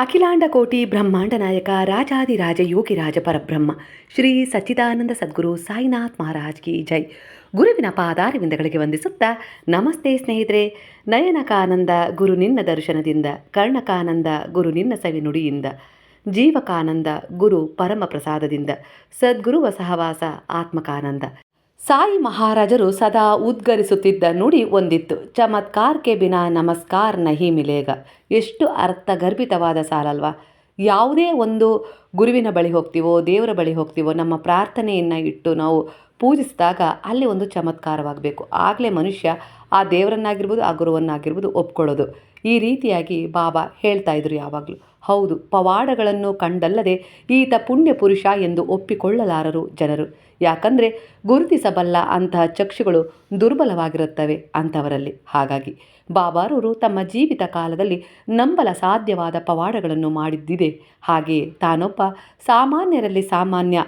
ಅಖಿಲಾಂಡ ಕೋಟಿ ಬ್ರಹ್ಮಾಂಡ ನಾಯಕ ರಾಜಾದಿರಾಜ ಯೋಗಿರಾಜ ಪರಬ್ರಹ್ಮ ಶ್ರೀ ಸಚ್ಚಿದಾನಂದ ಸದ್ಗುರು ಸಾಯಿನಾಥ್ ಮಹಾರಾಜ್ ಕಿ ಜೈ. ಗುರುವಿನ ಪಾದಾರವಿಂದಗಳಿಗೆ ವಂದಿಸುತ್ತಾ ನಮಸ್ತೆ ಸ್ನೇಹಿತರೆ. ನಯನಕಾನಂದ ಗುರು ನಿನ್ನ ದರ್ಶನದಿಂದ, ಕರ್ಣಕಾನಂದ ಗುರು ನಿನ್ನ ಸವಿನುಡಿಯಿಂದ, ಜೀವಕಾನಂದ ಗುರು ಪರಮ ಪ್ರಸಾದದಿಂದ, ಸದ್ಗುರುವ ಸಹವಾಸ ಆತ್ಮಕಾನಂದ. ಸಾಯಿ ಮಹಾರಾಜರು ಸದಾ ಉದ್ಗರಿಸುತ್ತಿದ್ದ ನುಡಿ ಒಂದಿತ್ತು, ಚಮತ್ಕಾರ್ ಕೆ ಬಿನಾ ನಮಸ್ಕಾರ ನಹಿ ಮಿಲೇಗ. ಎಷ್ಟು ಅರ್ಥಗರ್ಭಿತವಾದ ಸಾಲಲ್ವಾ. ಯಾವುದೇ ಒಂದು ಗುರುವಿನ ಬಳಿ ಹೋಗ್ತೀವೋ, ದೇವರ ಬಳಿ ಹೋಗ್ತೀವೋ, ನಮ್ಮ ಪ್ರಾರ್ಥನೆಯನ್ನು ಇಟ್ಟು ನಾವು ಪೂಜಿಸಿದಾಗ ಅಲ್ಲಿ ಒಂದು ಚಮತ್ಕಾರವಾಗಬೇಕು. ಆಗಲೇ ಮನುಷ್ಯ ಆ ದೇವರನ್ನಾಗಿರ್ಬೋದು, ಆ ಗುರುವನ್ನಾಗಿರ್ಬೋದು ಒಪ್ಕೊಳ್ಳೋದು. ಈ ರೀತಿಯಾಗಿ ಬಾಬಾ ಹೇಳ್ತಾ ಇದ್ರು ಯಾವಾಗಲೂ. ಹೌದು, ಪವಾಡಗಳನ್ನು ಕಂಡಲ್ಲದೆ ಈತ ಪುಣ್ಯ ಪುರುಷ ಎಂದು ಒಪ್ಪಿಕೊಳ್ಳಲಾರರು ಜನರು. ಯಾಕಂದರೆ ಗುರುತಿಸಬಲ್ಲ ಅಂತಹ ಚಕ್ಷುಗಳು ದುರ್ಬಲವಾಗಿರುತ್ತವೆ ಅಂಥವರಲ್ಲಿ. ಹಾಗಾಗಿ ಬಾಬಾರವರು ತಮ್ಮ ಜೀವಿತ ಕಾಲದಲ್ಲಿ ನಂಬಲ ಸಾಧ್ಯವಾದ ಪವಾಡಗಳನ್ನು ಮಾಡಿದ್ದಿದೆ. ಹಾಗೆಯೇ ತಾನೊಬ್ಬ ಸಾಮಾನ್ಯರಲ್ಲಿ ಸಾಮಾನ್ಯ,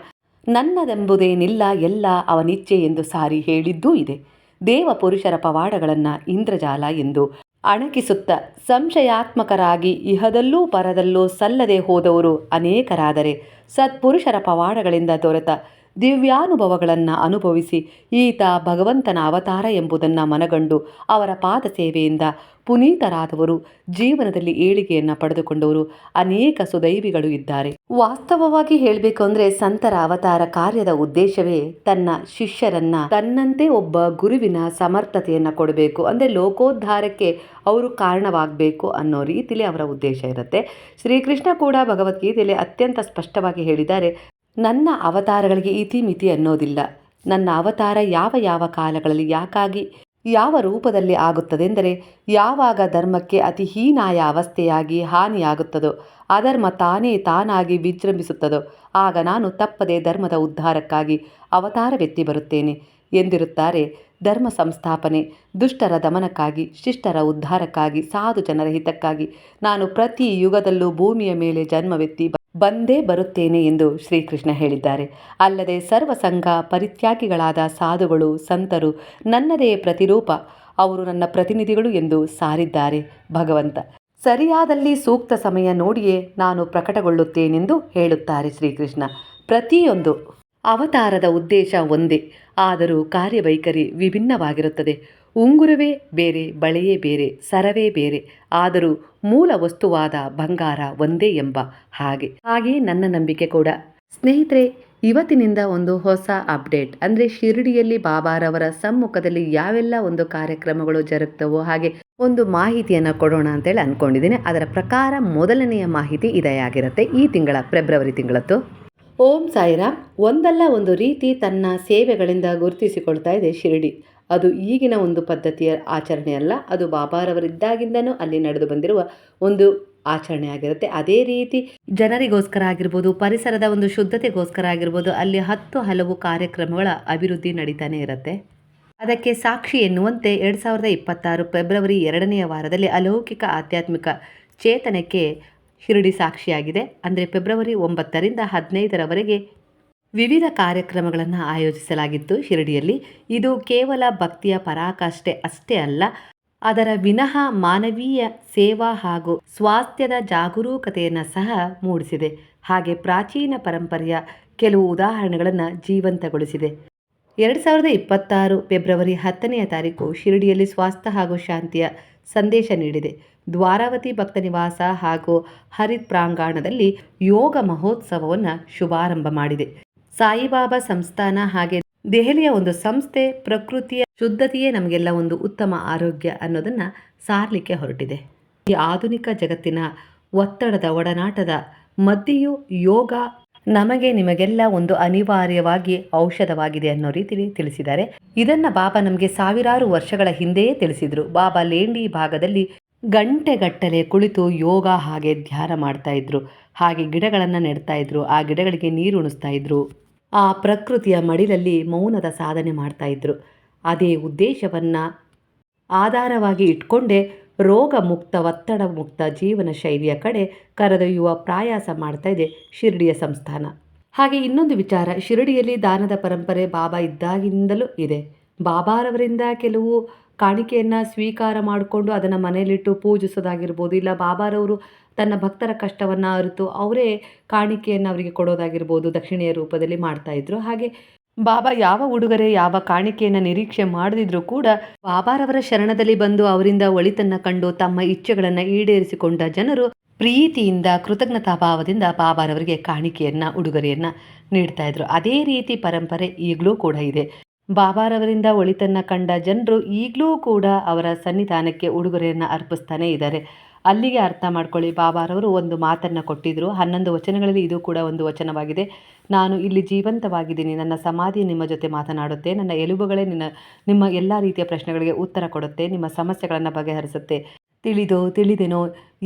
ನನ್ನದೆಂಬುದೇನಿಲ್ಲ ಎಲ್ಲ ಅವನಿಚ್ಛೆ ಎಂದು ಸಾರಿ ಹೇಳಿದ್ದೂ ಇದೆ. ದೇವ ಪುರುಷರ ಪವಾಡಗಳನ್ನು ಇಂದ್ರಜಾಲ ಎಂದು ಅಣಕಿಸುತ್ತ ಸಂಶಯಾತ್ಮಕರಾಗಿ ಇಹದಲ್ಲೂ ಪರದಲ್ಲೂ ಸಲ್ಲದೆ ಹೋದವರು ಅನೇಕರಾದರೆ, ಸತ್ಪುರುಷರ ಪವಾಡಗಳಿಂದ ದೊರೆತ ದಿವ್ಯಾನುಭವಗಳನ್ನು ಅನುಭವಿಸಿ ಈತ ಭಗವಂತನ ಅವತಾರ ಎಂಬುದನ್ನು ಮನಗಂಡು ಅವರ ಪಾದ ಸೇವೆಯಿಂದ ಪುನೀತರಾದವರು, ಜೀವನದಲ್ಲಿ ಏಳಿಗೆಯನ್ನು ಪಡೆದುಕೊಂಡವರು ಅನೇಕ ಸುದೈವಿಗಳು ಇದ್ದಾರೆ. ವಾಸ್ತವವಾಗಿ ಹೇಳಬೇಕು ಅಂದರೆ ಸಂತರ ಅವತಾರ ಕಾರ್ಯದ ಉದ್ದೇಶವೇ ತನ್ನ ಶಿಷ್ಯರನ್ನ ತನ್ನಂತೆ ಒಬ್ಬ ಗುರುವಿನ ಸಮರ್ಥತೆಯನ್ನು ಕೊಡಬೇಕು, ಅಂದರೆ ಲೋಕೋದ್ಧಾರಕ್ಕೆ ಅವರು ಕಾರಣವಾಗಬೇಕು ಅನ್ನೋ ರೀತಿಯಲ್ಲಿ ಅವರ ಉದ್ದೇಶ ಇರುತ್ತೆ. ಶ್ರೀಕೃಷ್ಣ ಕೂಡ ಭಗವದ್ಗೀತೆಯಲ್ಲಿ ಅತ್ಯಂತ ಸ್ಪಷ್ಟವಾಗಿ ಹೇಳಿದ್ದಾರೆ, ನನ್ನ ಅವತಾರಗಳಿಗೆ ಇತಿಮಿತಿ ಅನ್ನೋದಿಲ್ಲ. ನನ್ನ ಅವತಾರ ಯಾವ ಯಾವ ಕಾಲಗಳಲ್ಲಿ ಯಾಕಾಗಿ ಯಾವ ರೂಪದಲ್ಲಿ ಆಗುತ್ತದೆಂದರೆ, ಯಾವಾಗ ಧರ್ಮಕ್ಕೆ ಅತಿ ಹೀನಾಯ ಅವಸ್ಥೆಯಾಗಿ ಹಾನಿಯಾಗುತ್ತದೋ, ಅಧರ್ಮ ತಾನಾಗಿ ವಿಜೃಂಭಿಸುತ್ತದೋ, ಆಗ ನಾನು ತಪ್ಪದೆ ಧರ್ಮದ ಉದ್ಧಾರಕ್ಕಾಗಿ ಅವತಾರವೆತ್ತಿ ಬರುತ್ತೇನೆ ಎಂದಿರುತ್ತಾರೆ. ಧರ್ಮ ಸಂಸ್ಥಾಪನೆ, ದುಷ್ಟರ ದಮನಕ್ಕಾಗಿ, ಶಿಷ್ಟರ ಉದ್ಧಾರಕ್ಕಾಗಿ, ಸಾಧು ಜನರ ಹಿತಕ್ಕಾಗಿ ನಾನು ಪ್ರತಿ ಯುಗದಲ್ಲೂ ಭೂಮಿಯ ಮೇಲೆ ಜನ್ಮವೆತ್ತಿ ಬಂದೇ ಬರುತ್ತೇನೆ ಎಂದು ಶ್ರೀಕೃಷ್ಣ ಹೇಳಿದ್ದಾರೆ. ಅಲ್ಲದೆ ಸರ್ವಸಂಘ ಪರಿತ್ಯಾಗಿಗಳಾದ ಸಾಧುಗಳು, ಸಂತರು ನನ್ನದೇ ಪ್ರತಿರೂಪ, ಅವರು ನನ್ನ ಪ್ರತಿನಿಧಿಗಳು ಎಂದು ಸಾರಿದ್ದಾರೆ ಭಗವಂತ. ಸರಿಯಾದಲ್ಲಿ ಸೂಕ್ತ ಸಮಯ ನೋಡಿಯೇ ನಾನು ಪ್ರಕಟಗೊಳ್ಳುತ್ತೇನೆಂದು ಹೇಳುತ್ತಾರೆ ಶ್ರೀಕೃಷ್ಣ. ಪ್ರತಿಯೊಂದು ಅವತಾರದ ಉದ್ದೇಶ ಒಂದೇ, ಆದರೂ ಕಾರ್ಯವೈಖರಿ ವಿಭಿನ್ನವಾಗಿರುತ್ತದೆ. ಉಂಗುರವೇ ಬೇರೆ, ಬಳೆಯೇ ಬೇರೆ, ಸರವೇ ಬೇರೆ, ಆದರೂ ಮೂಲ ವಸ್ತುವಾದ ಬಂಗಾರ ಒಂದೇ ಎಂಬ ಹಾಗೆ ನನ್ನ ನಂಬಿಕೆ ಕೂಡ. ಸ್ನೇಹಿತರೆ, ಇವತ್ತಿನಿಂದ ಒಂದು ಹೊಸ ಅಪ್ಡೇಟ್, ಅಂದರೆ ಶಿರಡಿಯಲ್ಲಿ ಬಾಬಾರವರ ಸಮ್ಮುಖದಲ್ಲಿ ಯಾವೆಲ್ಲ ಒಂದು ಕಾರ್ಯಕ್ರಮಗಳು ಜರುಗ್ತವೋ ಹಾಗೆ ಒಂದು ಮಾಹಿತಿಯನ್ನು ಕೊಡೋಣ ಅಂತೇಳಿ ಅಂದ್ಕೊಂಡಿದ್ದೀನಿ. ಅದರ ಪ್ರಕಾರ ಮೊದಲನೆಯ ಮಾಹಿತಿ ಇದೇ ಆಗಿರುತ್ತೆ. ಈ ತಿಂಗಳ ಫೆಬ್ರವರಿ ತಿಂಗಳದ್ದು ಓಂ ಸಾಯಿರಾಮ್ ಒಂದಲ್ಲ ಒಂದು ರೀತಿ ತನ್ನ ಸೇವೆಗಳಿಂದ ಗುರುತಿಸಿಕೊಳ್ತಾ ಇದೆ ಶಿರಡಿ. ಅದು ಈಗಿನ ಒಂದು ಪದ್ಧತಿಯ ಆಚರಣೆ ಅಲ್ಲ, ಅದು ಬಾಬಾರವರಿದ್ದಾಗಿಂದನೂ ಅಲ್ಲಿ ನಡೆದು ಬಂದಿರುವ ಒಂದು ಆಚರಣೆ ಆಗಿರುತ್ತೆ. ಅದೇ ರೀತಿ ಜನರಿಗೋಸ್ಕರ ಆಗಿರ್ಬೋದು, ಪರಿಸರದ ಒಂದು ಶುದ್ಧತೆಗೋಸ್ಕರ ಆಗಿರ್ಬೋದು, ಅಲ್ಲಿ ಹಲವು ಕಾರ್ಯಕ್ರಮಗಳ ಅಭಿವೃದ್ಧಿ ನಡೀತಾನೆ ಇರುತ್ತೆ. ಅದಕ್ಕೆ ಸಾಕ್ಷಿ ಎನ್ನುವಂತೆ 2026 ಫೆಬ್ರವರಿ 2ನೇ ವಾರದಲ್ಲಿ ಅಲೌಕಿಕ ಆಧ್ಯಾತ್ಮಿಕ ಚೇತನಕ್ಕೆ ಶಿರಡಿ ಸಾಕ್ಷಿಯಾಗಿದೆ. ಅಂದರೆ ಫೆಬ್ರವರಿ 9ರಿಂದ 15ರವರೆಗೆ ವಿವಿಧ ಕಾರ್ಯಕ್ರಮಗಳನ್ನು ಆಯೋಜಿಸಲಾಗಿತ್ತು ಶಿರಡಿಯಲ್ಲಿ. ಇದು ಕೇವಲ ಭಕ್ತಿಯ ಪರಾಕಾಷ್ಠೆ ಅಷ್ಟೇ ಅಲ್ಲ, ಅದರ ವಿನಃ ಮಾನವೀಯ ಸೇವಾ ಹಾಗೂ ಸ್ವಾಸ್ಥ್ಯದ ಜಾಗರೂಕತೆಯನ್ನು ಸಹ ಮೂಡಿಸಿದೆ. ಹಾಗೆ ಪ್ರಾಚೀನ ಪರಂಪರೆಯ ಕೆಲವು ಉದಾಹರಣೆಗಳನ್ನು ಜೀವಂತಗೊಳಿಸಿದೆ. 2026 ಫೆಬ್ರವರಿ 10ನೇ ತಾರೀಕು ಶಿರಡಿಯಲ್ಲಿ ಸ್ವಾಸ್ಥ್ಯ ಹಾಗೂ ಶಾಂತಿಯ ಸಂದೇಶ ನೀಡಿದೆ. ದ್ವಾರಾವತಿ ಭಕ್ತ ನಿವಾಸ ಹಾಗೂ ಹರಿತ್ ಪ್ರಾಂಗಣದಲ್ಲಿ ಯೋಗ ಮಹೋತ್ಸವವನ್ನು ಶುಭಾರಂಭ ಮಾಡಿದೆ. ಸಾಯಿಬಾಬಾ ಸಂಸ್ಥಾನ ಹಾಗೆ ದೆಹಲಿಯ ಒಂದು ಸಂಸ್ಥೆ ಪ್ರಕೃತಿಯ ಶುದ್ಧತೆಯೇ ನಮಗೆಲ್ಲ ಒಂದು ಉತ್ತಮ ಆರೋಗ್ಯ ಅನ್ನೋದನ್ನು ಸಾರಲಿಕ್ಕೆ ಹೊರಟಿದೆ. ಈ ಆಧುನಿಕ ಜಗತ್ತಿನ ಒತ್ತಡದ ಒಡನಾಟದ ಮಧ್ಯೆಯೂ ಯೋಗ ನಿಮಗೆಲ್ಲ ಒಂದು ಅನಿವಾರ್ಯವಾಗಿ ಔಷಧವಾಗಿದೆ ಅನ್ನೋ ರೀತಿಯಲ್ಲಿ ತಿಳಿಸಿದ್ದಾರೆ. ಇದನ್ನ ಬಾಬಾ ನಮಗೆ ಸಾವಿರಾರು ವರ್ಷಗಳ ಹಿಂದೆಯೇ ತಿಳಿಸಿದ್ರು. ಬಾಬಾ ಲೇಂಡಿ ಭಾಗದಲ್ಲಿ ಗಂಟೆಗಟ್ಟಲೆ ಕುಳಿತು ಯೋಗ ಹಾಗೆ ಧ್ಯಾನ ಮಾಡ್ತಾ ಇದ್ರು, ಹಾಗೆ ಗಿಡಗಳನ್ನು ನೆಡ್ತಾ ಇದ್ರು, ಆ ಗಿಡಗಳಿಗೆ ನೀರು ಉಣಿಸ್ತಾ ಇದ್ರು, ಆ ಪ್ರಕೃತಿಯ ಮಡಿಲಲ್ಲಿ ಮೌನದ ಸಾಧನೆ ಮಾಡ್ತಾ ಇದ್ರು. ಅದೇ ಉದ್ದೇಶವನ್ನು ಆಧಾರವಾಗಿ ಇಟ್ಕೊಂಡೇ ರೋಗ ಮುಕ್ತ, ಒತ್ತಡ ಮುಕ್ತ ಜೀವನ ಶೈಲಿಯ ಕಡೆ ಕರೆದೊಯ್ಯುವ ಪ್ರಯಾಸ ಮಾಡ್ತಾ ಇದೆ ಶಿರಡಿಯ ಸಂಸ್ಥಾನ. ಹಾಗೆ ಇನ್ನೊಂದು ವಿಚಾರ, ಶಿರಡಿಯಲ್ಲಿ ದಾನದ ಪರಂಪರೆ ಬಾಬಾ ಇದ್ದಾಗಿಂದಲೂ ಇದೆ. ಬಾಬಾರವರಿಂದ ಕೆಲವು ಕಾಣಿಕೆಯನ್ನು ಸ್ವೀಕಾರ ಮಾಡಿಕೊಂಡು ಅದನ್ನು ಮನೆಯಲ್ಲಿಟ್ಟು ಪೂಜಿಸೋದಾಗಿರ್ಬೋದು, ಇಲ್ಲ ಬಾಬಾರವರು ತನ್ನ ಭಕ್ತರ ಕಷ್ಟವನ್ನು ಅರಿತು ಅವರೇ ಕಾಣಿಕೆಯನ್ನು ಅವರಿಗೆ ಕೊಡೋದಾಗಿರ್ಬೋದು, ದಕ್ಷಿಣೆಯ ರೂಪದಲ್ಲಿ ಮಾಡ್ತಾಯಿದ್ರು. ಹಾಗೆ ಬಾಬಾ ಯಾವ ಉಡುಗೊರೆ ಯಾವ ಕಾಣಿಕೆಯನ್ನು ನಿರೀಕ್ಷೆ ಮಾಡದಿದ್ರೂ ಕೂಡ ಬಾಬಾರವರ ಶರಣದಲ್ಲಿ ಬಂದು ಅವರಿಂದ ಒಳಿತನ್ನು ಕಂಡು ತಮ್ಮ ಇಚ್ಛೆಗಳನ್ನು ಈಡೇರಿಸಿಕೊಂಡ ಜನರು ಪ್ರೀತಿಯಿಂದ ಕೃತಜ್ಞತಾ ಭಾವದಿಂದ ಬಾಬಾರವರಿಗೆ ಕಾಣಿಕೆಯನ್ನು ಉಡುಗೊರೆಯನ್ನು ನೀಡ್ತಾ ಇದ್ರು. ಅದೇ ರೀತಿ ಪರಂಪರೆ ಈಗಲೂ ಕೂಡ ಇದೆ. ಬಾಬಾರವರಿಂದ ಒಳಿತನ್ನು ಕಂಡ ಜನರು ಈಗಲೂ ಕೂಡ ಅವರ ಸನ್ನಿಧಾನಕ್ಕೆ ಉಡುಗೊರೆಯನ್ನು ಅರ್ಪಿಸ್ತಾನೆ ಇದ್ದಾರೆ. ಅಲ್ಲಿಗೆ ಅರ್ಥ ಮಾಡ್ಕೊಳ್ಳಿ, ಬಾಬಾರವರು ಒಂದು ಮಾತನ್ನು ಕೊಟ್ಟಿದ್ದರು. 11 ವಚನಗಳಲ್ಲಿ ಇದು ಕೂಡ ಒಂದು ವಚನವಾಗಿದೆ. ನಾನು ಇಲ್ಲಿ ಜೀವಂತವಾಗಿದ್ದೀನಿ, ನನ್ನ ಸಮಾಧಿ ನಿಮ್ಮ ಜೊತೆ ಮಾತನಾಡುತ್ತೆ, ನನ್ನ ಎಲುಬುಗಳೇ ನಿಮ್ಮ ಎಲ್ಲ ರೀತಿಯ ಪ್ರಶ್ನೆಗಳಿಗೆ ಉತ್ತರ ಕೊಡುತ್ತೆ, ನಿಮ್ಮ ಸಮಸ್ಯೆಗಳನ್ನು ಬಗೆಹರಿಸುತ್ತೆ. ತಿಳಿದೇನೋ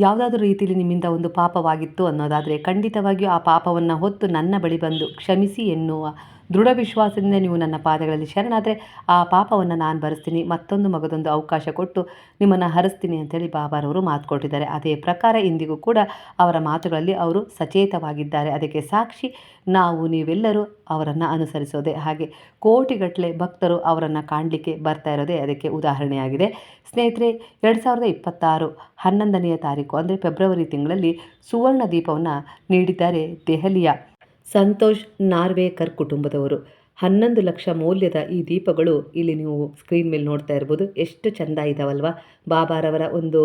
ಯಾವುದಾದ್ರೂ ರೀತಿಯಲ್ಲಿ ನಿಮ್ಮಿಂದ ಒಂದು ಪಾಪವಾಗಿತ್ತು ಅನ್ನೋದಾದರೆ ಖಂಡಿತವಾಗಿಯೂ ಆ ಪಾಪವನ್ನು ಹೊತ್ತು ನನ್ನ ಬಳಿ ಬಂದು ಕ್ಷಮಿಸಿ ಎನ್ನುವ ದೃಢ ವಿಶ್ವಾಸದಿಂದ ನೀವು ನನ್ನ ಪಾದಗಳಲ್ಲಿ ಶರಣಾದರೆ ಆ ಪಾಪವನ್ನು ನಾನು ಭರಿಸ್ತೀನಿ, ಮತ್ತೊಂದು ಮಗದೊಂದು ಅವಕಾಶ ಕೊಟ್ಟು ನಿಮ್ಮನ್ನು ಹರಿಸ್ತೀನಿ ಅಂತೇಳಿ ಬಾಬಾರವರು ಮಾತು ಕೊಟ್ಟಿದ್ದಾರೆ. ಅದೇ ಪ್ರಕಾರ ಇಂದಿಗೂ ಕೂಡ ಅವರ ಮಾತುಗಳಲ್ಲಿ ಅವರು ಸಚೇತವಾಗಿದ್ದಾರೆ. ಅದಕ್ಕೆ ಸಾಕ್ಷಿ ನಾವು ನೀವೆಲ್ಲರೂ ಅವರನ್ನು ಅನುಸರಿಸೋದೆ. ಹಾಗೆ ಕೋಟಿಗಟ್ಟಲೆ ಭಕ್ತರು ಅವರನ್ನು ಕಾಣಲಿಕ್ಕೆ ಬರ್ತಾ ಇರೋದೇ ಅದಕ್ಕೆ ಉದಾಹರಣೆಯಾಗಿದೆ. ಸ್ನೇಹಿತರೆ, 2026 11ನೇ ತಾರೀಕು ಅಂದರೆ ಫೆಬ್ರವರಿ ತಿಂಗಳಲ್ಲಿ ಸುವರ್ಣ ದೀಪವನ್ನು ನೀಡಿದ್ದಾರೆ ದೆಹಲಿಯ ಸಂತೋಷ್ ನಾರ್ವೇಕರ್ ಕುಟುಂಬದವರು. 11 ಲಕ್ಷ ಮೌಲ್ಯದ ಈ ದೀಪಗಳು ಇಲ್ಲಿ ನೀವು ಸ್ಕ್ರೀನ್ ಮೇಲೆ ನೋಡ್ತಾ ಇರ್ಬೋದು. ಎಷ್ಟು ಚೆಂದ ಇದ್ದಾವಲ್ವ. ಬಾಬಾರವರ ಒಂದು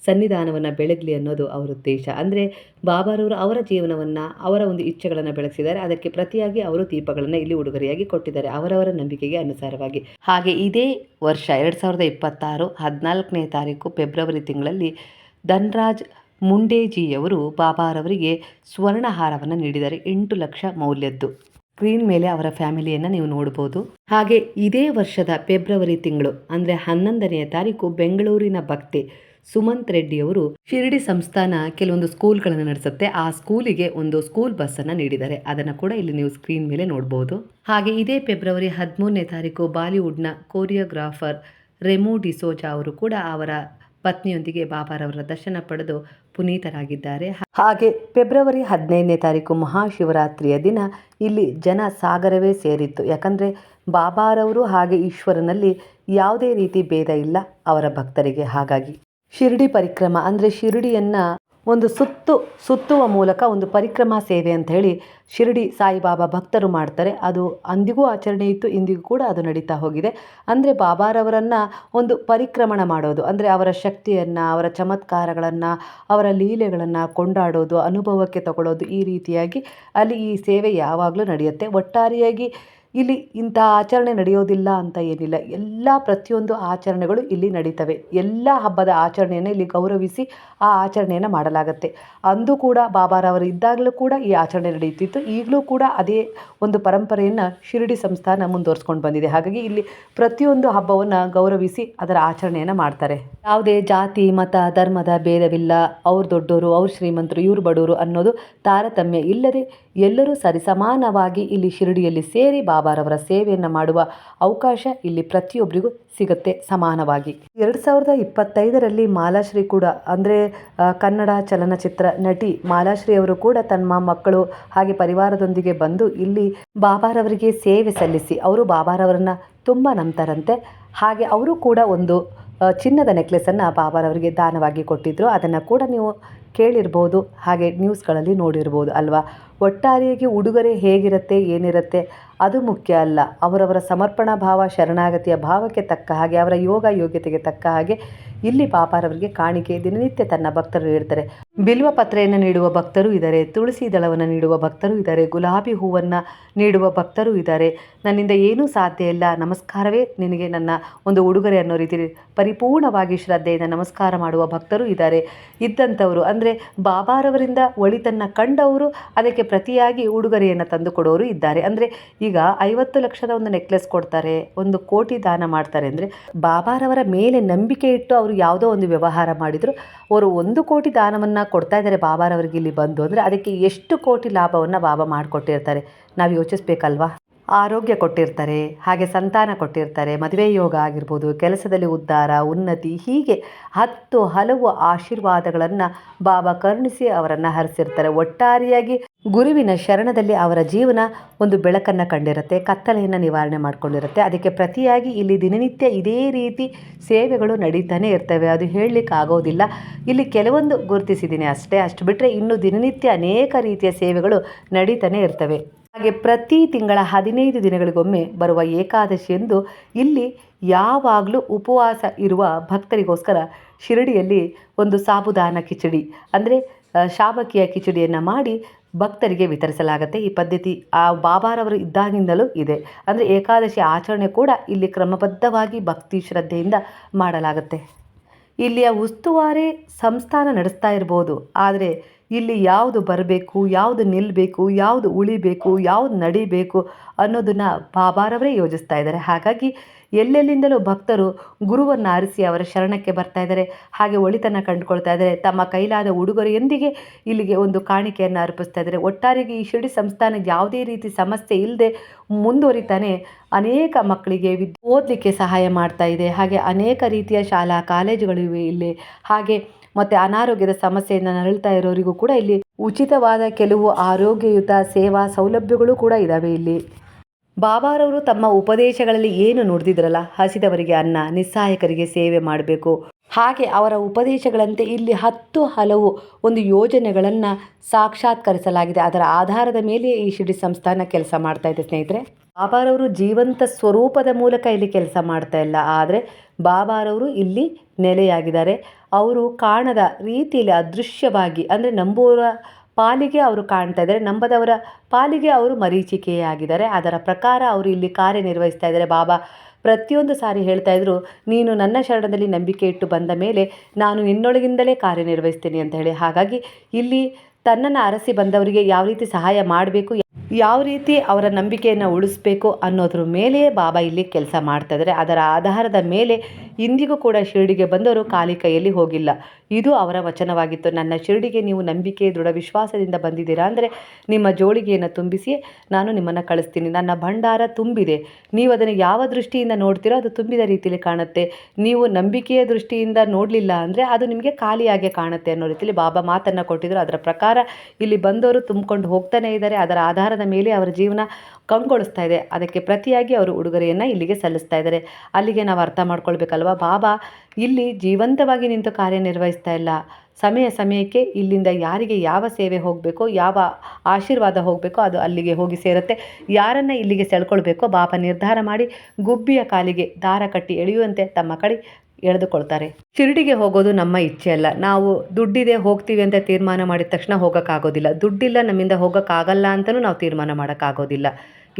ಸನ್ನಿಧಾನವನ್ನು ಬೆಳಗಲಿ ಅನ್ನೋದು ಅವರ ಉದ್ದೇಶ. ಅಂದರೆ ಬಾಬಾರವರು ಅವರ ಜೀವನವನ್ನು ಅವರ ಒಂದು ಇಚ್ಛೆಗಳನ್ನು ಬೆಳೆಸಿದ್ದಾರೆ. ಅದಕ್ಕೆ ಪ್ರತಿಯಾಗಿ ಅವರು ದೀಪಗಳನ್ನು ಇಲ್ಲಿ ಉಡುಗೊರೆಯಾಗಿ ಕೊಟ್ಟಿದ್ದಾರೆ, ಅವರವರ ನಂಬಿಕೆಗೆ ಅನುಸಾರವಾಗಿ. ಹಾಗೆ ಇದೇ ವರ್ಷ 2026 14ನೇ ತಾರೀಕು ಫೆಬ್ರವರಿ ತಿಂಗಳಲ್ಲಿ ಧನ್ರಾಜ್ ಮುಂಡೇಜಿಯವರು ಬಾಬಾರವರಿಗೆ ಸ್ವರ್ಣಹಾರವನ್ನು ನೀಡಿದ್ದಾರೆ, 8 ಲಕ್ಷ ಮೌಲ್ಯದ್ದು. ಸ್ಕ್ರೀನ್ ಮೇಲೆ ಅವರ ಫ್ಯಾಮಿಲಿಯನ್ನು ನೀವು ನೋಡ್ಬೋದು. ಹಾಗೆ ಇದೇ ವರ್ಷದ ಫೆಬ್ರವರಿ ತಿಂಗಳು ಅಂದರೆ 11ನೇ ತಾರೀಕು ಬೆಂಗಳೂರಿನ ಭಕ್ತೆ ಸುಮಂತ್ ರೆಡ್ಡಿಯವರು ಶಿರಡಿ ಸಂಸ್ಥಾನ ಕೆಲವೊಂದು ಸ್ಕೂಲ್ಗಳನ್ನು ನಡೆಸುತ್ತೆ. ಆ ಸ್ಕೂಲಿಗೆ ಒಂದು ಸ್ಕೂಲ್ ಬಸ್ಸನ್ನು ನೀಡಿದ್ದಾರೆ. ಅದನ್ನು ಕೂಡ ಇಲ್ಲಿ ನೀವು ಸ್ಕ್ರೀನ್ ಮೇಲೆ ನೋಡ್ಬೋದು. ಹಾಗೆ ಇದೇ ಫೆಬ್ರವರಿ 13ನೇ ತಾರೀಕು ಬಾಲಿವುಡ್ನ ಕೋರಿಯೋಗ್ರಾಫರ್ ರೆಮೋ ಡಿಸೋಜಾ ಅವರು ಕೂಡ ಅವರ ಪತ್ನಿಯೊಂದಿಗೆ ಬಾಬಾರವರ ದರ್ಶನ ಪಡೆದು ಪುನೀತರಾಗಿದ್ದಾರೆ. ಹಾಗೆ ಫೆಬ್ರವರಿ 15ನೇ ತಾರೀಕು ಮಹಾಶಿವರಾತ್ರಿಯ ದಿನ ಇಲ್ಲಿ ಜನ ಸಾಗರವೇ ಸೇರಿತ್ತು. ಯಾಕಂದರೆ ಬಾಬಾರವರು ಹಾಗೆ ಈಶ್ವರನಲ್ಲಿ ಯಾವುದೇ ರೀತಿ ಭೇದ ಇಲ್ಲ ಅವರ ಭಕ್ತರಿಗೆ. ಹಾಗಾಗಿ ಶಿರಡಿ ಪರಿಕ್ರಮ ಅಂದರೆ ಶಿರಡಿಯನ್ನು ಒಂದು ಸುತ್ತುವ ಮೂಲಕ ಒಂದು ಪರಿಕ್ರಮಾ ಸೇವೆ ಅಂತ ಹೇಳಿ ಶಿರಡಿ ಸಾಯಿಬಾಬಾ ಭಕ್ತರು ಮಾಡ್ತಾರೆ. ಅದು ಅಂದಿಗೂ ಆಚರಣೆ ಇತ್ತು, ಇಂದಿಗೂ ಕೂಡ ಅದು ನಡೀತಾ ಹೋಗಿದೆ. ಅಂದರೆ ಬಾಬಾರವರನ್ನು ಒಂದು ಪರಿಕ್ರಮಣ ಮಾಡೋದು ಅಂದರೆ ಅವರ ಶಕ್ತಿಯನ್ನು, ಅವರ ಚಮತ್ಕಾರಗಳನ್ನು, ಅವರ ಲೀಲೆಗಳನ್ನು ಕೊಂಡಾಡೋದು, ಅನುಭವಕ್ಕೆ ತಗೊಳ್ಳೋದು, ಈ ರೀತಿಯಾಗಿ ಅಲ್ಲಿ ಈ ಸೇವೆ ಯಾವಾಗಲೂ ನಡೆಯುತ್ತೆ. ಒಟ್ಟಾರೆಯಾಗಿ ಇಲ್ಲಿ ಇಂಥ ಆಚರಣೆ ನಡೆಯೋದಿಲ್ಲ ಅಂತ ಏನಿಲ್ಲ. ಪ್ರತಿಯೊಂದು ಆಚರಣೆಗಳು ಇಲ್ಲಿ ನಡೀತವೆ. ಎಲ್ಲ ಹಬ್ಬದ ಆಚರಣೆಯನ್ನು ಇಲ್ಲಿ ಗೌರವಿಸಿ ಆ ಆಚರಣೆಯನ್ನು ಮಾಡಲಾಗುತ್ತೆ. ಅಂದು ಕೂಡ ಬಾಬಾರವರು ಇದ್ದಾಗಲೂ ಕೂಡ ಈ ಆಚರಣೆ ನಡೆಯುತ್ತಿತ್ತು. ಈಗಲೂ ಕೂಡ ಅದೇ ಒಂದು ಪರಂಪರೆಯನ್ನು ಶಿರಡಿ ಸಂಸ್ಥಾನ ಮುಂದುವರಿಸ್ಕೊಂಡು ಬಂದಿದೆ. ಹಾಗಾಗಿ ಇಲ್ಲಿ ಪ್ರತಿಯೊಂದು ಹಬ್ಬವನ್ನು ಗೌರವಿಸಿ ಅದರ ಆಚರಣೆಯನ್ನು ಮಾಡ್ತಾರೆ. ಯಾವುದೇ ಜಾತಿ ಮತ ಧರ್ಮದ ಭೇದವಿಲ್ಲ. ಅವ್ರು ದೊಡ್ಡವರು, ಅವ್ರು ಶ್ರೀಮಂತರು, ಇವರು ಬಡವರು ಅನ್ನೋದು ತಾರತಮ್ಯ ಇಲ್ಲದೆ ಎಲ್ಲರೂ ಸರಿಸಮಾನವಾಗಿ ಇಲ್ಲಿ ಶಿರಡಿಯಲ್ಲಿ ಸೇರಿ ಬಾಬಾರವರ ಸೇವೆಯನ್ನು ಮಾಡುವ ಅವಕಾಶ ಇಲ್ಲಿ ಪ್ರತಿಯೊಬ್ಬರಿಗೂ ಸಿಗುತ್ತೆ ಸಮಾನವಾಗಿ. 2025ರಲ್ಲಿ ಮಾಲಾಶ್ರೀ ಕೂಡ ಅಂದರೆ ಕನ್ನಡ ಚಲನಚಿತ್ರ ನಟಿ ಮಾಲಾಶ್ರೀ ಅವರು ಕೂಡ ತಮ್ಮ ಮಕ್ಕಳು ಹಾಗೆ ಪರಿವಾರದೊಂದಿಗೆ ಬಂದು ಇಲ್ಲಿ ಬಾಬಾರವರಿಗೆ ಸೇವೆ ಸಲ್ಲಿಸಿ ಅವರು ಬಾಬಾರವರನ್ನು ತುಂಬ ನಂಬ್ತಾರಂತೆ. ಹಾಗೆ ಅವರು ಕೂಡ ಒಂದು ಚಿನ್ನದ ನೆಕ್ಲೆಸನ್ನು ಬಾಬಾರವರಿಗೆ ದಾನವಾಗಿ ಕೊಟ್ಟಿದ್ದರು. ಅದನ್ನು ಕೂಡ ನೀವು ಕೇಳಿರ್ಬೋದು, ಹಾಗೆ ನ್ಯೂಸ್ಗಳಲ್ಲಿ ನೋಡಿರ್ಬೋದು ಅಲ್ವಾ. ಒಟ್ಟಾರೆಯಾಗಿ ಉಡುಗೊರೆ ಹೇಗಿರುತ್ತೆ ಏನಿರುತ್ತೆ ಅದು ಮುಖ್ಯ ಅಲ್ಲ. ಅವರವರ ಸಮರ್ಪಣಾ ಭಾವ, ಶರಣಾಗತಿಯ ಭಾವಕ್ಕೆ ತಕ್ಕ ಹಾಗೆ, ಅವರ ಯೋಗ್ಯತೆಗೆ ತಕ್ಕ ಹಾಗೆ ಇಲ್ಲಿ ಬಾಬಾರವರಿಗೆ ಕಾಣಿಕೆ ದಿನನಿತ್ಯ ತನ್ನ ಭಕ್ತರು ನೀಡ್ತಾರೆ. ಬಿಲ್ವ ಪತ್ರೆಯನ್ನು ನೀಡುವ ಭಕ್ತರು ಇದ್ದಾರೆ, ತುಳಸಿ ದಳವನ್ನು ನೀಡುವ ಭಕ್ತರು ಇದ್ದಾರೆ, ಗುಲಾಬಿ ಹೂವನ್ನು ನೀಡುವ ಭಕ್ತರು ಇದ್ದಾರೆ. ನನ್ನಿಂದ ಏನೂ ಸಾಧ್ಯ ಇಲ್ಲ, ನಮಸ್ಕಾರವೇ ನಿನಗೆ ನನ್ನ ಒಂದು ಉಡುಗೊರೆ ಅನ್ನೋ ರೀತಿ ಪರಿಪೂರ್ಣವಾಗಿ ಶ್ರದ್ಧೆಯಿಂದ ನಮಸ್ಕಾರ ಮಾಡುವ ಭಕ್ತರು ಇದ್ದಾರೆ. ಇದ್ದಂಥವರು ಅಂದರೆ ಬಾಬಾರವರಿಂದ ಒಳಿತನ್ನು ಕಂಡವರು ಅದಕ್ಕೆ ಪ್ರತಿಯಾಗಿ ಉಡುಗೊರೆಯನ್ನು ತಂದು ಕೊಡೋರು ಇದ್ದಾರೆ. ಅಂದರೆ ಈಗ 50 ಲಕ್ಷದ ಒಂದು ನೆಕ್ಲೆಸ್ ಕೊಡ್ತಾರೆ, 1 ಕೋಟಿ ದಾನ ಮಾಡ್ತಾರೆ ಅಂದರೆ ಬಾಬಾರವರ ಮೇಲೆ ನಂಬಿಕೆ ಇಟ್ಟು ಅವರು ಯಾವುದೋ ಒಂದು ವ್ಯವಹಾರ ಮಾಡಿದರು. ಅವರು 1 ಕೋಟಿ ದಾನವನ್ನು ಕೊಡ್ತಾ ಇದ್ದಾರೆ ಬಾಬಾರವರಿಗೆ ಇಲ್ಲಿ ಬಂದು ಅಂದರೆ ಅದಕ್ಕೆ ಎಷ್ಟು ಕೋಟಿ ಲಾಭವನ್ನು ಬಾಬಾ ಮಾಡಿಕೊಟ್ಟಿರ್ತಾರೆ ನಾವು ಯೋಚಿಸ್ಬೇಕಲ್ವಾ. ಆರೋಗ್ಯ ಕೊಟ್ಟಿರ್ತಾರೆ, ಹಾಗೆ ಸಂತಾನ ಕೊಟ್ಟಿರ್ತಾರೆ, ಮದುವೆ ಯೋಗ ಆಗಿರ್ಬೋದು, ಕೆಲಸದಲ್ಲಿ ಉದ್ಧಾರ, ಉನ್ನತಿ, ಹೀಗೆ 10 ಹಲವು ಆಶೀರ್ವಾದಗಳನ್ನು ಬಾಬಾ ಕರುಣಿಸಿ ಅವರನ್ನು ಹರಿಸಿರ್ತಾರೆ. ಒಟ್ಟಾರೆಯಾಗಿ ಗುರುವಿನ ಶರಣದಲ್ಲಿ ಅವರ ಜೀವನ ಒಂದು ಬೆಳಕನ್ನು ಕಂಡಿರುತ್ತೆ, ಕತ್ತಲೆಯನ್ನು ನಿವಾರಣೆ ಮಾಡಿಕೊಂಡಿರುತ್ತೆ. ಅದಕ್ಕೆ ಪ್ರತಿಯಾಗಿ ಇಲ್ಲಿ ದಿನನಿತ್ಯ ಇದೇ ರೀತಿ ಸೇವೆಗಳು ನಡೀತಾನೆ ಇರ್ತವೆ. ಅದು ಹೇಳಲಿಕ್ಕೆ ಆಗೋದಿಲ್ಲ. ಇಲ್ಲಿ ಕೆಲವೊಂದು ಗುರುತಿಸಿದ್ದೀನಿ ಅಷ್ಟೇ, ಅಷ್ಟು ಬಿಟ್ಟರೆ ಇನ್ನು ದಿನನಿತ್ಯ ಅನೇಕ ರೀತಿಯ ಸೇವೆಗಳು ನಡೀತಾನೆ ಇರ್ತವೆ. ಹಾಗೆ ಪ್ರತಿ ತಿಂಗಳ 15 ದಿನಗಳಿಗೊಮ್ಮೆ ಬರುವ ಏಕಾದಶಿಯಂದು ಇಲ್ಲಿ ಯಾವಾಗಲೂ ಉಪವಾಸ ಇರುವ ಭಕ್ತರಿಗೋಸ್ಕರ ಶಿರಡಿಯಲ್ಲಿ ಒಂದು ಸಾಬುದಾನ ಕಿಚಡಿ ಅಂದರೆ ಶಾಬಕಿಯ ಕಿಚಡಿಯನ್ನು ಮಾಡಿ ಭಕ್ತರಿಗೆ ವಿತರಿಸಲಾಗುತ್ತೆ. ಈ ಪದ್ಧತಿ ಆ ಬಾಬಾರವರು ಇದ್ದಾಗಿಂದಲೂ ಇದೆ. ಅಂದರೆ ಏಕಾದಶಿ ಆಚರಣೆ ಕೂಡ ಇಲ್ಲಿ ಕ್ರಮಬದ್ಧವಾಗಿ ಭಕ್ತಿ ಶ್ರದ್ಧೆಯಿಂದ ಮಾಡಲಾಗುತ್ತೆ. ಇಲ್ಲಿಯ ಉಸ್ತುವಾರಿ ಸಂಸ್ಥಾನ ನಡೆಸ್ತಾ ಇರ್ಬೋದು, ಆದರೆ ಇಲ್ಲಿ ಯಾವುದು ಬರಬೇಕು, ಯಾವುದು ನಿಲ್ಲಬೇಕು, ಯಾವುದು ಉಳಿಬೇಕು, ಯಾವುದು ನಡಿಬೇಕು ಅನ್ನೋದನ್ನು ಬಾಬಾರವರೇ ಯೋಜಿಸ್ತಾ ಇದ್ದಾರೆ. ಹಾಗಾಗಿ ಎಲ್ಲೆಲ್ಲಿಂದಲೂ ಭಕ್ತರು ಗುರುವನ್ನು ಆರಿಸಿ ಅವರ ಶರಣಕ್ಕೆ ಬರ್ತಾ ಇದ್ದಾರೆ, ಹಾಗೆ ಒಳಿತನ ಕಂಡುಕೊಳ್ತಾ ಇದ್ದಾರೆ. ತಮ್ಮ ಕೈಲಾದ ಉಡುಗೊರೆಯೊಂದಿಗೆ ಇಲ್ಲಿಗೆ ಒಂದು ಕಾಣಿಕೆಯನ್ನು ಅರ್ಪಿಸ್ತಾ ಇದ್ದಾರೆ. ಒಟ್ಟಾರೆಗೆ ಈ ಶಿರಡಿ ಸಂಸ್ಥಾನಕ್ಕೆ ಯಾವುದೇ ರೀತಿ ಸಮಸ್ಯೆ ಇಲ್ಲದೆ ಮುಂದುವರಿತಾನೆ ಅನೇಕ ಮಕ್ಕಳಿಗೆ ಓದಲಿಕ್ಕೆ ಸಹಾಯ ಮಾಡ್ತಾ ಇದೆ. ಹಾಗೆ ಅನೇಕ ರೀತಿಯ ಶಾಲಾ ಕಾಲೇಜುಗಳಿವೆ ಇಲ್ಲಿ. ಹಾಗೆ ಮತ್ತು ಅನಾರೋಗ್ಯದ ಸಮಸ್ಯೆಯಿಂದ ನರಳ್ತಾ ಇರೋರಿಗೂ ಕೂಡ ಇಲ್ಲಿ ಉಚಿತವಾದ ಕೆಲವು ಆರೋಗ್ಯಯುತ ಸೇವಾ ಸೌಲಭ್ಯಗಳು ಕೂಡ ಇದ್ದಾವೆ ಇಲ್ಲಿ. ಬಾಬಾರವರು ತಮ್ಮ ಉಪದೇಶಗಳಲ್ಲಿ ಏನು ನುಡಿದಿದ್ರಲ್ಲ, ಹಸಿದವರಿಗೆ ಅನ್ನ, ನಿಸ್ಸಹಾಯಕರಿಗೆ ಸೇವೆ ಮಾಡಬೇಕು, ಹಾಗೆ ಅವರ ಉಪದೇಶಗಳಂತೆ ಇಲ್ಲಿ 10 ಹಲವು ಒಂದು ಯೋಜನೆಗಳನ್ನು ಸಾಕ್ಷಾತ್ಕರಿಸಲಾಗಿದೆ. ಅದರ ಆಧಾರದ ಮೇಲೆ ಈ ಶಿರಡಿ ಸಂಸ್ಥಾನ ಕೆಲಸ ಮಾಡ್ತಾ ಇದೆ ಸ್ನೇಹಿತರೆ. ಬಾಬಾರವರು ಜೀವಂತ ಸ್ವರೂಪದ ಮೂಲಕ ಇಲ್ಲಿ ಕೆಲಸ ಮಾಡ್ತಾ ಇಲ್ಲ, ಆದರೆ ಬಾಬಾರವರು ಇಲ್ಲಿ ನೆಲೆಯಾಗಿದ್ದಾರೆ. ಅವರು ಕಾಣದ ರೀತಿಯಲ್ಲಿ ಅದೃಶ್ಯವಾಗಿ, ಅಂದರೆ ನಂಬುವವರ ಪಾಲಿಗೆ ಅವರು ಕಾಣ್ತಾ ಇದ್ದಾರೆ, ನಂಬದವರ ಪಾಲಿಗೆ ಅವರು ಮರೀಚಿಕೆಯೇ ಆಗಿದ್ದಾರೆ. ಅದರ ಪ್ರಕಾರ ಅವರು ಇಲ್ಲಿ ಕಾರ್ಯನಿರ್ವಹಿಸ್ತಾ ಇದ್ದಾರೆ. ಬಾಬಾ ಪ್ರತಿಯೊಂದು ಸಾರಿ ಹೇಳ್ತಾ ಇದ್ರು, ನೀನು ನನ್ನ ಶರಣದಲ್ಲಿ ನಂಬಿಕೆ ಇಟ್ಟು ಬಂದ ಮೇಲೆ ನಾನು ನಿನ್ನೊಳಗಿಂದಲೇ ಕಾರ್ಯನಿರ್ವಹಿಸ್ತೀನಿ ಅಂತ ಹೇಳಿ. ಹಾಗಾಗಿ ಇಲ್ಲಿ ತನ್ನನ್ನು ಅರಸಿ ಬಂದವರಿಗೆ ಯಾವ ರೀತಿ ಸಹಾಯ ಮಾಡಬೇಕು, ಯಾವ ರೀತಿ ಅವರ ನಂಬಿಕೆಯನ್ನು ಉಳಿಸ್ಬೇಕು ಅನ್ನೋದ್ರ ಮೇಲೆಯೇ ಬಾಬಾ ಇಲ್ಲಿ ಕೆಲಸ ಮಾಡ್ತಾ ಇದ್ದಾರೆ. ಅದರ ಆಧಾರದ ಮೇಲೆ ಇಂದಿಗೂ ಕೂಡ ಶಿರಡಿಗೆ ಬಂದವರು ಖಾಲಿ ಕೈಯಲ್ಲಿ ಹೋಗಿಲ್ಲ. ಇದು ಅವರ ವಚನವಾಗಿತ್ತು. ನನ್ನ ಶಿರಡಿಗೆ ನೀವು ನಂಬಿಕೆ ದೃಢ ವಿಶ್ವಾಸದಿಂದ ಬಂದಿದ್ದೀರಾ ಅಂದರೆ ನಿಮ್ಮ ಜೋಳಿಗೆಯನ್ನು ತುಂಬಿಸಿ ನಾನು ನಿಮ್ಮನ್ನು ಕಳಿಸ್ತೀನಿ. ನನ್ನ ಭಂಡಾರ ತುಂಬಿದೆ, ನೀವು ಅದನ್ನು ಯಾವ ದೃಷ್ಟಿಯಿಂದ ನೋಡ್ತೀರೋ ಅದು ತುಂಬಿದ ರೀತಿಯಲ್ಲಿ ಕಾಣುತ್ತೆ. ನೀವು ನಂಬಿಕೆಯ ದೃಷ್ಟಿಯಿಂದ ನೋಡಲಿಲ್ಲ ಅಂದರೆ ಅದು ನಿಮಗೆ ಖಾಲಿಯಾಗೆ ಕಾಣುತ್ತೆ ಅನ್ನೋ ರೀತಿಯಲ್ಲಿ ಬಾಬಾ ಮಾತನ್ನು ಕೊಟ್ಟಿದ್ದರು. ಅದರ ಪ್ರಕಾರ ಇಲ್ಲಿ ಬಂದವರು ತುಂಬಿಕೊಂಡು ಹೋಗ್ತಾನೆ ಇದ್ದಾರೆ. ಅದರ ಆಧಾರದ ಮೇಲೆ ಅವರ ಜೀವನ ಕಂಗೊಳಿಸ್ತಾ ಇದೆ. ಅದಕ್ಕೆ ಪ್ರತಿಯಾಗಿ ಅವರು ಉಡುಗೊರೆಯನ್ನು ಇಲ್ಲಿಗೆ ಸಲ್ಲಿಸ್ತಾ ಇದ್ದಾರೆ. ಅಲ್ಲಿಗೆ ನಾವು ಅರ್ಥ ಮಾಡ್ಕೊಳ್ಬೇಕಲ್ವ, ಬಾಬಾ ಇಲ್ಲಿ ಜೀವಂತವಾಗಿ ನಿಂತು ಕಾರ್ಯನಿರ್ವಹಿಸ್ತಾ ಇಲ್ಲ. ಸಮಯಕ್ಕೆ ಇಲ್ಲಿಂದ ಯಾರಿಗೆ ಯಾವ ಸೇವೆ ಹೋಗಬೇಕೋ, ಯಾವ ಆಶೀರ್ವಾದ ಹೋಗಬೇಕೋ ಅದು ಅಲ್ಲಿಗೆ ಹೋಗಿ ಸೇರುತ್ತೆ. ಯಾರನ್ನು ಇಲ್ಲಿಗೆ ಸೆಳ್ಕೊಳ್ಬೇಕೋ ಬಾಬಾ ನಿರ್ಧಾರ ಮಾಡಿ ಗುಬ್ಬಿಯ ಕಾಲಿಗೆ ದಾರ ಕಟ್ಟಿ ಎಳೆಯುವಂತೆ ತಮ್ಮ ಕಡೆ ಎಳೆದುಕೊಳ್ತಾರೆ. ಶಿರಡಿಗೆ ಹೋಗೋದು ನಮ್ಮ ಇಚ್ಛೆ ಅಲ್ಲ. ನಾವು ದುಡ್ಡಿದೆ ಹೋಗ್ತೀವಿ ಅಂತ ತೀರ್ಮಾನ ಮಾಡಿದ ತಕ್ಷಣ ಹೋಗೋಕ್ಕಾಗೋದಿಲ್ಲ. ದುಡ್ಡಿಲ್ಲ ನಮ್ಮಿಂದ ಹೋಗೋಕ್ಕಾಗಲ್ಲ ಅಂತಲೂ ನಾವು ತೀರ್ಮಾನ ಮಾಡೋಕ್ಕಾಗೋದಿಲ್ಲ.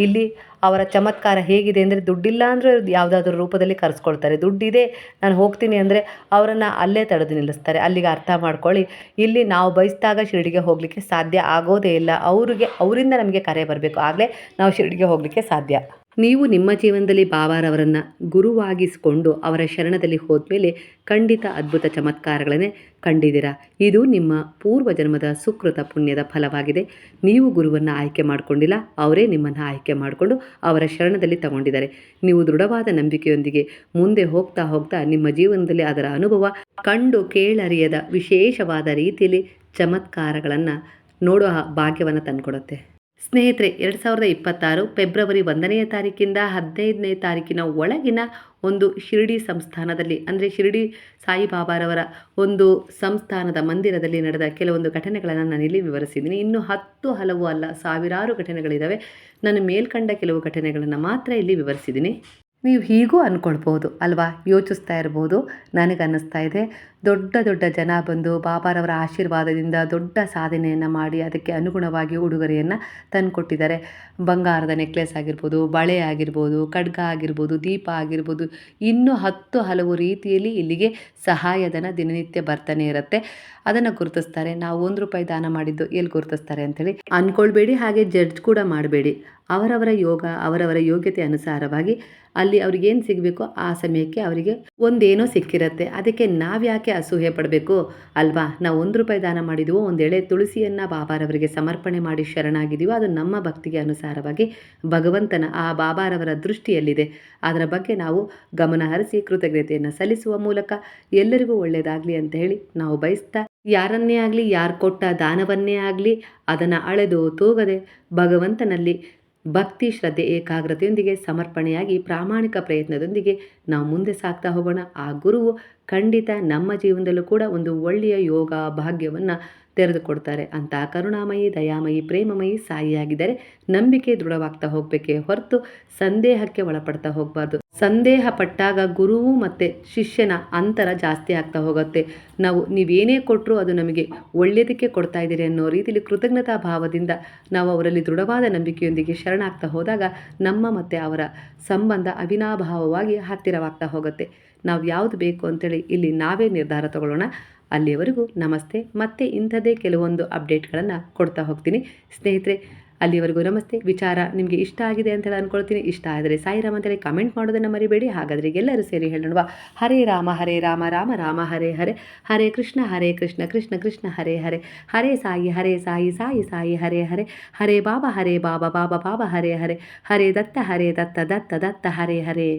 ಇಲ್ಲಿ ಅವರ ಚಮತ್ಕಾರ ಹೇಗಿದೆ ಅಂದರೆ, ದುಡ್ಡಿಲ್ಲ ಅಂದರೆ ಯಾವುದಾದ್ರೂ ರೂಪದಲ್ಲಿ ಕರೆಸ್ಕೊಳ್ತಾರೆ, ದುಡ್ಡಿದೆ ನಾನು ಹೋಗ್ತೀನಿ ಅಂದರೆ ಅವರನ್ನು ಅಲ್ಲೇ ತಡೆದು ನಿಲ್ಲಿಸ್ತಾರೆ. ಅಲ್ಲಿಗೆ ಅರ್ಥ ಮಾಡ್ಕೊಳ್ಳಿ, ಇಲ್ಲಿ ನಾವು ಬಯಸಿದಾಗ ಶಿರಡಿಗೆ ಹೋಗಲಿಕ್ಕೆ ಸಾಧ್ಯ ಆಗೋದೇ ಇಲ್ಲ. ಅವರಿಂದ ನಮಗೆ ಕರೆ ಬರಬೇಕು, ಆಗಲೇ ನಾವು ಶಿರಡಿಗೆ ಹೋಗಲಿಕ್ಕೆ ಸಾಧ್ಯ. ನೀವು ನಿಮ್ಮ ಜೀವನದಲ್ಲಿ ಬಾಬಾರವರನ್ನು ಗುರುವಾಗಿಸಿಕೊಂಡು ಅವರ ಶರಣದಲ್ಲಿ ಹೋದ್ಮೇಲೆ ಖಂಡಿತ ಅದ್ಭುತ ಚಮತ್ಕಾರಗಳನ್ನೇ ಕಂಡಿದ್ದೀರಾ. ಇದು ನಿಮ್ಮ ಪೂರ್ವ ಜನ್ಮದ ಸುಕೃತ ಪುಣ್ಯದ ಫಲವಾಗಿದೆ. ನೀವು ಗುರುವನ್ನು ಆಯ್ಕೆ ಮಾಡಿಕೊಂಡಿಲ್ಲ, ಅವರೇ ನಿಮ್ಮನ್ನು ಆಯ್ಕೆ ಮಾಡಿಕೊಂಡು ಅವರ ಶರಣದಲ್ಲಿ ತಗೊಂಡಿದ್ದಾರೆ. ನೀವು ದೃಢವಾದ ನಂಬಿಕೆಯೊಂದಿಗೆ ಮುಂದೆ ಹೋಗ್ತಾ ಹೋಗ್ತಾ ನಿಮ್ಮ ಜೀವನದಲ್ಲಿ ಅದರ ಅನುಭವ ಕಂಡು ಕೇಳರಿಯದ ವಿಶೇಷವಾದ ರೀತಿಯಲ್ಲಿ ಚಮತ್ಕಾರಗಳನ್ನು ನೋಡುವ ಭಾಗ್ಯವನ್ನು ತಂದುಕೊಡುತ್ತೆ. ಸ್ನೇಹಿತರೆ, 2026 ಫೆಬ್ರವರಿ 1ನೇ ತಾರೀಕಿಂದ 15ನೇ ತಾರೀಕಿನ ಒಳಗಿನ ಒಂದು ಶಿರಡಿ ಸಂಸ್ಥಾನದಲ್ಲಿ, ಅಂದರೆ ಶಿರಡಿ ಸಾಯಿಬಾಬಾರವರ ಒಂದು ಸಂಸ್ಥಾನದ ಮಂದಿರದಲ್ಲಿ ನಡೆದ ಕೆಲವೊಂದು ಘಟನೆಗಳನ್ನು ನಾನಿಲ್ಲಿ ವಿವರಿಸಿದ್ದೀನಿ. ಇನ್ನು 10 ಹಲವು ಅಲ್ಲ, ಸಾವಿರಾರು ಘಟನೆಗಳಿದ್ದಾವೆ. ನಾನು ಮೇಲ್ಕಂಡ ಕೆಲವು ಘಟನೆಗಳನ್ನು ಮಾತ್ರ ಇಲ್ಲಿ ವಿವರಿಸಿದ್ದೀನಿ. ನೀವು ಹೀಗೂ ಅಂದ್ಕೊಳ್ಬೋದು ಅಲ್ವಾ, ಯೋಚಿಸ್ತಾ ಇರ್ಬೋದು, ನನಗನ್ನಿಸ್ತಾ ಇದೆ ದೊಡ್ಡ ದೊಡ್ಡ ಜನ ಬಂದು ಬಾಬಾರವರ ಆಶೀರ್ವಾದದಿಂದ ದೊಡ್ಡ ಸಾಧನೆಯನ್ನು ಮಾಡಿ ಅದಕ್ಕೆ ಅನುಗುಣವಾಗಿ ಉಡುಗೊರೆಯನ್ನು ತಂದುಕೊಟ್ಟಿದ್ದಾರೆ. ಬಂಗಾರದ ನೆಕ್ಲೆಸ್ ಆಗಿರ್ಬೋದು, ಬಳೆ ಆಗಿರ್ಬೋದು, ಖಡ್ಗ ಆಗಿರ್ಬೋದು, ದೀಪ ಆಗಿರ್ಬೋದು, ಇನ್ನೂ 10 ಹಲವು ರೀತಿಯಲ್ಲಿ ಇಲ್ಲಿಗೆ ಸಹಾಯಧನ ದಿನನಿತ್ಯ ಬರ್ತಾನೆ ಇರುತ್ತೆ. ಅದನ್ನು ಗುರುತಿಸ್ತಾರೆ. ನಾವು ₹1 ದಾನ ಮಾಡಿದ್ದು ಎಲ್ಲಿ ಗುರುತಿಸ್ತಾರೆ ಅಂಥೇಳಿ ಅಂದ್ಕೊಳ್ಬೇಡಿ. ಹಾಗೆ ಜಡ್ಜ್ ಕೂಡ ಮಾಡಬೇಡಿ. ಅವರವರ ಯೋಗ, ಅವರವರ ಯೋಗ್ಯತೆ ಅನುಸಾರವಾಗಿ ಅಲ್ಲಿ ಅವ್ರಿಗೇನು ಸಿಗಬೇಕೋ ಆ ಸಮಯಕ್ಕೆ ಅವರಿಗೆ ಒಂದೇನೋ ಸಿಕ್ಕಿರುತ್ತೆ. ಅದಕ್ಕೆ ನಾವ್ಯಾಕೆ ಯಾಕೆ ಅಸೂಹೆ ಪಡಬೇಕು ಅಲ್ವಾ? ನಾವು ₹1 ದಾನ ಮಾಡಿದ್ವೋ, ಒಂದು ಎಳೆ ತುಳಸಿಯನ್ನು ಬಾಬಾರವರಿಗೆ ಸಮರ್ಪಣೆ ಮಾಡಿ ಶರಣಾಗಿದ್ದೀವೋ, ಅದು ನಮ್ಮ ಭಕ್ತಿಗೆ ಅನುಸಾರವಾಗಿ ಭಗವಂತನ ಆ ಬಾಬಾರವರ ದೃಷ್ಟಿಯಲ್ಲಿದೆ. ಅದರ ಬಗ್ಗೆ ನಾವು ಗಮನ ಹರಿಸಿ ಕೃತಜ್ಞತೆಯನ್ನು ಸಲ್ಲಿಸುವ ಮೂಲಕ ಎಲ್ಲರಿಗೂ ಒಳ್ಳೆಯದಾಗಲಿ ಅಂತ ಹೇಳಿ ನಾವು ಬಯಸ್ತಾ, ಯಾರನ್ನೇ ಆಗಲಿ, ಯಾರು ಕೊಟ್ಟ ದಾನವನ್ನೇ ಆಗಲಿ ಅದನ್ನು ಅಳೆದು ತೂಗದೆ ಭಗವಂತನಲ್ಲಿ ಭಕ್ತಿ, ಶ್ರದ್ಧೆ, ಏಕಾಗ್ರತೆಯೊಂದಿಗೆ ಸಮರ್ಪಣೆಯಾಗಿ ಪ್ರಾಮಾಣಿಕ ಪ್ರಯತ್ನದೊಂದಿಗೆ ನಾವು ಮುಂದೆ ಸಾಗ್ತಾ ಹೋಗೋಣ. ಆ ಗುರುವು ಖಂಡಿತ ನಮ್ಮ ಜೀವನದಲ್ಲೂ ಕೂಡ ಒಂದು ಒಳ್ಳೆಯ ಯೋಗ ಭಾಗ್ಯವನ್ನು ತೆರೆದುಕೊಡ್ತಾರೆ. ಅಂತಹ ಕರುಣಾಮಯಿ, ದಯಾಮಯಿ, ಪ್ರೇಮಮಯಿ ಸಾಯಿಯಾಗಿದ್ದರೆ ನಂಬಿಕೆ ದೃಢವಾಗ್ತಾ ಹೋಗಬೇಕೇ ಹೊರತು ಸಂದೇಹಕ್ಕೆ ಒಳಪಡ್ತಾ ಹೋಗಬಾರ್ದು. ಸಂದೇಹ ಪಟ್ಟಾಗ ಗುರುವು ಮತ್ತು ಶಿಷ್ಯನ ಅಂತರ ಜಾಸ್ತಿ ಆಗ್ತಾ ಹೋಗುತ್ತೆ. ನೀವೇನೇ ಕೊಟ್ಟರೂ ಅದು ನಮಗೆ ಒಳ್ಳೆಯದಕ್ಕೆ ಕೊಡ್ತಾ ಇದ್ದೀರಿ ಅನ್ನೋ ರೀತಿಯಲ್ಲಿ ಕೃತಜ್ಞತಾ ಭಾವದಿಂದ ನಾವು ಅವರಲ್ಲಿ ದೃಢವಾದ ನಂಬಿಕೆಯೊಂದಿಗೆ ಶರಣಾಗ್ತಾ ಹೋದಾಗ ನಮ್ಮ ಮತ್ತು ಅವರ ಸಂಬಂಧ ಅವಿನಾಭಾವವಾಗಿ ಹತ್ತಿರವಾಗ್ತಾ ಹೋಗುತ್ತೆ. ನಾವು ಯಾವುದು ಬೇಕು ಅಂತೇಳಿ ಇಲ್ಲಿ ನಾವೇ ನಿರ್ಧಾರ ತಗೊಳ್ಳೋಣ. ಅಲ್ಲಿಯವರೆಗೂ ನಮಸ್ತೆ. ಮತ್ತೆ ಇಂಥದ್ದೇ ಕೆಲವೊಂದು ಅಪ್ಡೇಟ್ಗಳನ್ನು ಕೊಡ್ತಾ ಹೋಗ್ತೀನಿ ಸ್ನೇಹಿತರೆ. ಅಲ್ಲಿವರೆಗೂ ನಮಸ್ತೆ. ವಿಚಾರ ನಿಮಗೆ ಇಷ್ಟ ಆಗಿದೆ ಅಂತೇಳಿ ಅಂದ್ಕೊಳ್ತೀನಿ. ಇಷ್ಟ ಆದರೆ ಸಾಯಿರಾಮ್ ಅಂತೇಳಿ ಕಮೆಂಟ್ ಮಾಡೋದನ್ನು ಮರಿಬೇಡಿ. ಹಾಗಾದರೆ ಎಲ್ಲರೂ ಸೇರಿ ಹೇಳೋಣವಾ? ಹರೇ ರಾಮ ರಾಮ ರಾಮ ಹರೇ ಹರೇ, ಹರೇ ಕೃಷ್ಣ ಕೃಷ್ಣ ಕೃಷ್ಣ ಹರೇ ಹರೇ, ಹರೇ ಸಾಯಿ ಸಾಯಿ ಸಾಯಿ ಹರೇ ಹರೇ, ಹರೇ ಬಾಬಾ ಬಾಬಾ ಬಾಬಾ ಹರೇ ಹರೇ, ಹರೇ ದತ್ತ ದತ್ತ ದತ್ತ ಹರೇ ಹರೇ.